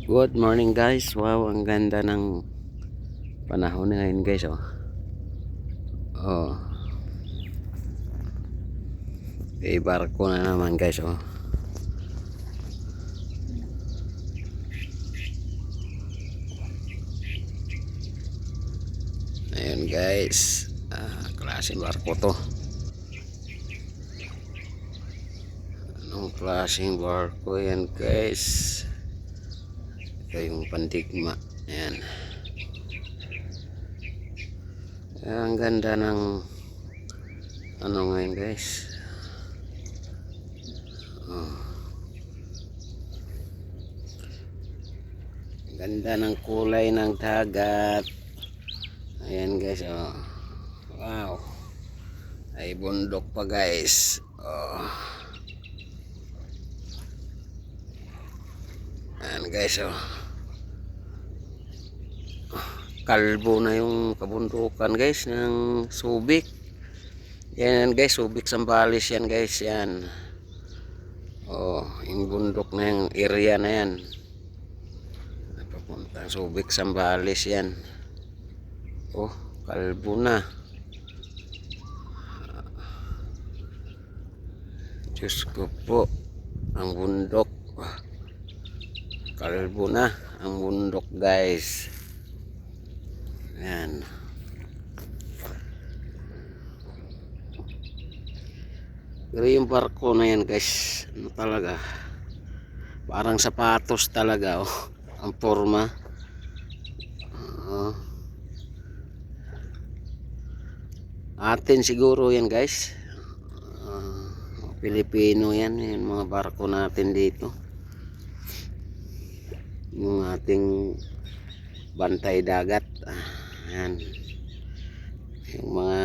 Good morning guys. Wow, ang ganda ng panahon ngayon guys. Oh, barko na naman guys. Ayun guys. Klaseng barko to. Anong klaseng barko yan guys? Ito yung Pandigma. Ayan. Ang ganda ng ano ngayon guys. Ganda ng kulay ng dagat. Ayan guys. Wow. Ay bundok pa guys. Ayan guys. Kalbo na yung kabundukan guys ng Subic. Yan guys, Subic Zambales yan guys, yan. Yung bundok na yung area na yan. Papunta Subic Zambales yan. Kalbo na. Diyos ko po, ang bundok. Kalbo na ang bundok guys. Yan. Pero yung barko na yan guys, ano talaga, parang sapatos talaga ang forma. Atin siguro yan guys. Pilipino yan, yung mga barko natin dito. Yung ating bantay dagat. Yan. Yung mga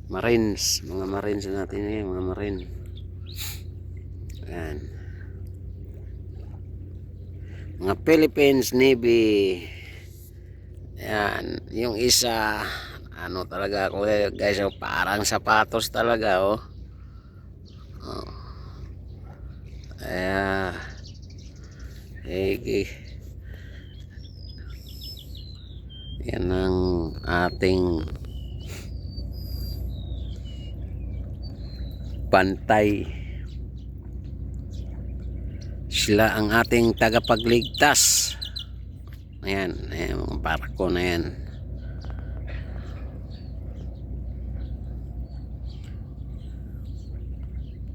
marines natin yung mga marine. Yan. Mga Philippines Navy. Yan, yung isa ano talaga ako guys, parang sapatos talaga yan ang ating bantay. Sila ang ating tagapagligtas. Ayan, mga barko na yan.